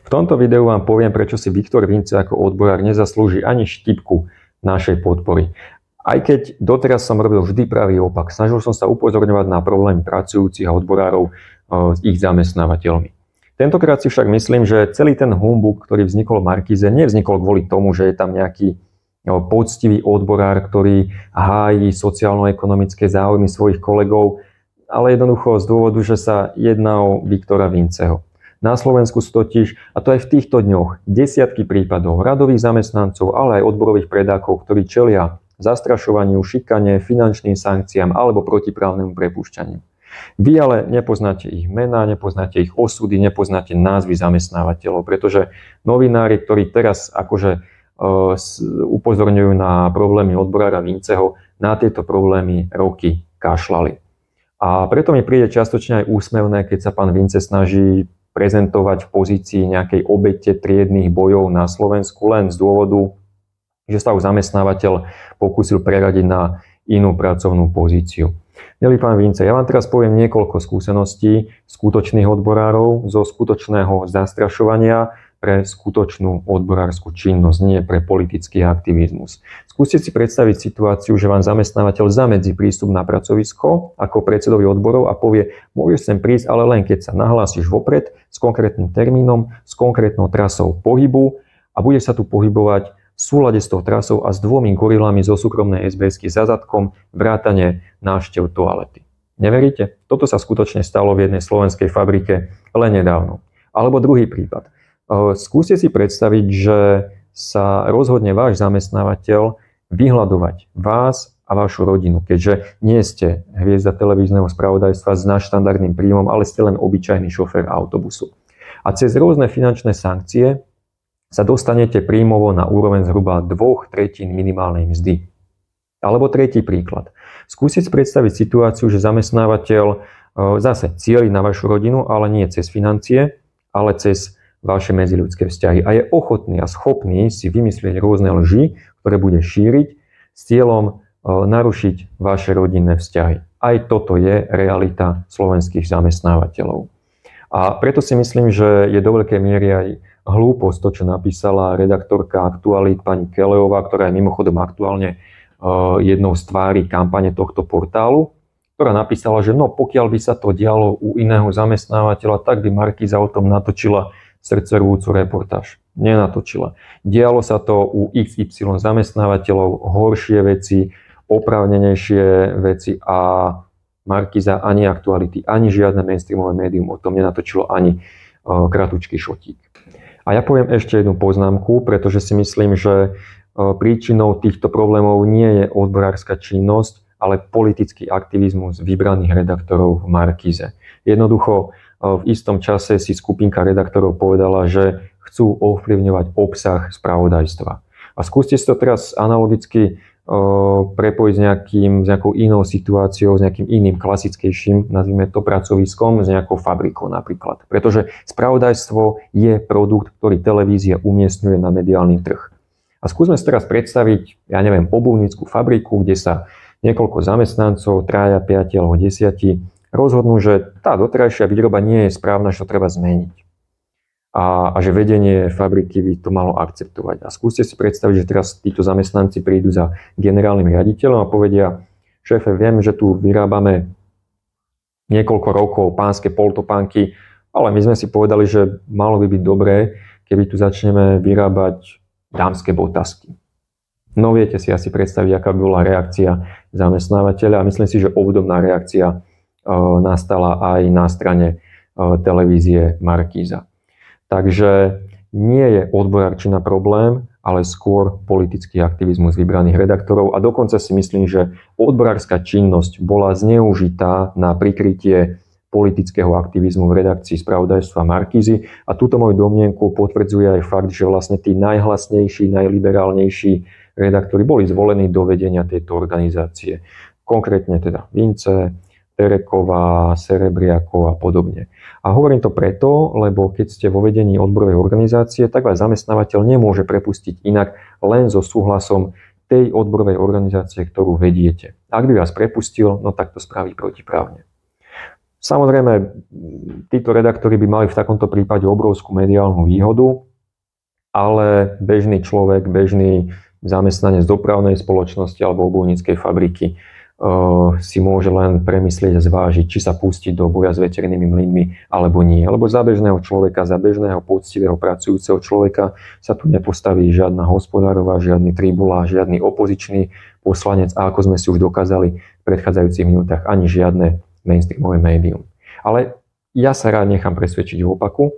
V tomto videu vám poviem, prečo si Viktor Vince ako odborár nezaslúži ani štipku našej podpory. Aj keď doteraz som robil vždy pravý opak. Snažil som sa upozorňovať na problémy pracujúcich a odborárov s ich zamestnávateľmi. Tentokrát si však myslím, že celý ten humbuk, ktorý vznikol v Markíze, nevznikol kvôli tomu, že je tam nejaký poctivý odborár, ktorý hájí sociálno-ekonomické záujmy svojich kolegov, ale jednoducho z dôvodu, že sa jedná o Viktora Vinceho. Na Slovensku sú totiž, a to aj v týchto dňoch, desiatky prípadov radových zamestnancov, ale aj odborových predákov, ktorí čelia zastrašovaniu, šikane, finančným sankciám alebo protiprávnemu prepúšťaniu. Vy ale nepoznáte ich mená, nepoznáte ich osudy, nepoznáte názvy zamestnávateľov, pretože novinári, ktorí teraz akože upozorňujú na problémy odborára Vinceho, na tieto problémy roky kašľali. A preto mi príde častočne aj úsmevné, keď sa pán Vince snaží prezentovať v pozícii nejakej obete triednych bojov na Slovensku len z dôvodu, že sa ho zamestnávateľ pokúsil preradiť na inú pracovnú pozíciu. Milý pán Vince, ja vám teraz poviem niekoľko skúseností skutočných odborárov zo skutočného zastrašovania pre skutočnú odborárskú činnosť, nie pre politický aktivizmus. Skúste si predstaviť situáciu, že vám zamestnávateľ zamedzí prístup na pracovisko ako predsedovi odborov a povie, môžeš sem prísť, ale len keď sa nahlásiš vopred s konkrétnym termínom, s konkrétnou trasou pohybu a budeš sa tu pohybovať v súlade s tou trasou a s 2 gorilami zo súkromnej SBS-ky za zadkom, vrátane návštev toalety. Neveríte? Toto sa skutočne stalo v jednej slovenskej fabrike len nedávno. Alebo druhý prípad. Skúste si predstaviť, že sa rozhodne váš zamestnávateľ vyhľadovať vás a vašu rodinu, keďže nie ste hviezda televízneho spravodajstva s nadštandardným príjmom, ale ste len obyčajný šofér autobusu. A cez rôzne finančné sankcie sa dostanete príjmovo na úroveň zhruba 2/3 minimálnej mzdy. Alebo tretí príklad. Skúsiť predstaviť situáciu, že zamestnávateľ zase cieli na vašu rodinu, ale nie cez financie, ale cez vaše medziľudské vzťahy. A je ochotný a schopný si vymyslieť rôzne lži, ktoré bude šíriť s cieľom narušiť vaše rodinné vzťahy. Aj toto je realita slovenských zamestnávateľov. A preto si myslím, že je do veľkej miery aj hlúposť to, čo napísala redaktorka Aktualít pani Kelleová, ktorá je mimochodom aktuálne jednou z tvári kampane tohto portálu, ktorá napísala, že pokiaľ by sa to dialo u iného zamestnávateľa, tak by Markíza o tom natočila srdcervúcu reportáž. Nenatočila. Dialo sa to u XY zamestnávateľov, horšie veci, oprávnenejšie veci a Markíza ani Aktuality, ani žiadne mainstreamové médium o tom nenatočilo ani kratučký šotík. A ja poviem ešte jednu poznámku, pretože si myslím, že príčinou týchto problémov nie je odborárska činnosť, ale politický aktivizmus vybraných redaktorov v Markíze. Jednoducho v istom čase si skupinka redaktorov povedala, že chcú ovplyvňovať obsah spravodajstva. A skúste si to teraz analogicky prepojiť s nejakou inou situáciou, s nejakým iným klasickejším, nazvime to pracoviskom, s nejakou fabrikou napríklad. Pretože spravodajstvo je produkt, ktorý televízia umiestňuje na mediálny trh. A skúsme si teraz predstaviť, obuvnícku fabriku, kde sa niekoľko zamestnancov, 3, 5 alebo 10 rozhodnú, že tá doterajšia výroba nie je správna, čo treba zmeniť. A že vedenie fabriky by to malo akceptovať. A skúste si predstaviť, že teraz títo zamestnanci prídu za generálnym riaditeľom a povedia, šéfe, viem, že tu vyrábame niekoľko rokov pánske poltopánky, ale my sme si povedali, že malo by byť dobré, keby tu začneme vyrábať dámske botasky. No viete si asi predstaviť, aká by bola reakcia zamestnávateľa a myslím si, že obdobná reakcia nastala aj na strane televízie Markíza. Takže nie je odborárčina problém, ale skôr politický aktivizmus vybraných redaktorov a dokonca si myslím, že odborárska činnosť bola zneužitá na prikrytie politického aktivizmu v redakcii spravodajstva Markízy a túto moju domnienku potvrdzuje aj fakt, že vlastne tí najhlasnejší, najliberálnejší redaktori boli zvolení do vedenia tejto organizácie. Konkrétne teda Vince, Tereková, Serebriakov a podobne. A hovorím to preto, lebo keď ste vo vedení odborovej organizácie, tak vás zamestnávateľ nemôže prepustiť inak len so súhlasom tej odborovej organizácie, ktorú vediete. Ak by vás prepustil, tak to spraví protiprávne. Samozrejme, títo redaktori by mali v takomto prípade obrovskú mediálnu výhodu, ale bežný človek, bežný zamestnanec dopravnej spoločnosti alebo obuvníckej fabriky si môže len premyslieť a zvážiť, či sa pustiť do boja s veternými mlynmi alebo nie. Lebo za bežného človeka, za bežného poctivého pracujúceho človeka sa tu nepostaví žiadna hospodárová, žiadny tribulá, žiadny opozičný poslanec a ako sme si už dokázali v predchádzajúcich minútach, ani žiadne mainstreamové médium. Ale ja sa rád nechám presvedčiť v opaku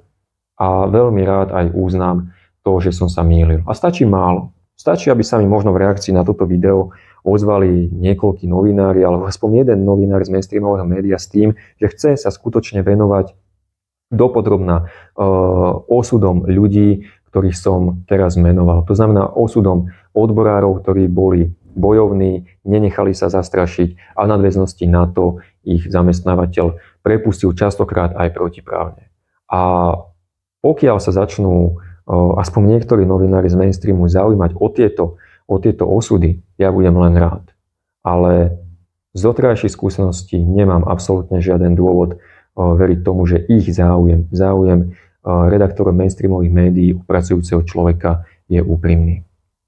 a veľmi rád aj uznám to, že som sa mýlil. A stačí málo. Stačí, aby sa mi možno v reakcii na toto video ozvali niekoľkí novinári alebo aspoň jeden novinár z mainstreamového média s tým, že chce sa skutočne venovať dopodrobna osudom ľudí, ktorých som teraz menoval. To znamená osudom odborárov, ktorí boli bojovní, nenechali sa zastrašiť a v nadväznosti na to ich zamestnávateľ prepustil častokrát aj protiprávne. A pokiaľ sa začnú aspoň niektorí novinári z mainstreamu zaujímať o tieto osudy, ja budem len rád. Ale z doterajších skúseností nemám absolútne žiaden dôvod veriť tomu, že ich záujem redaktorov mainstreamových médií u pracujúceho človeka je úprimný.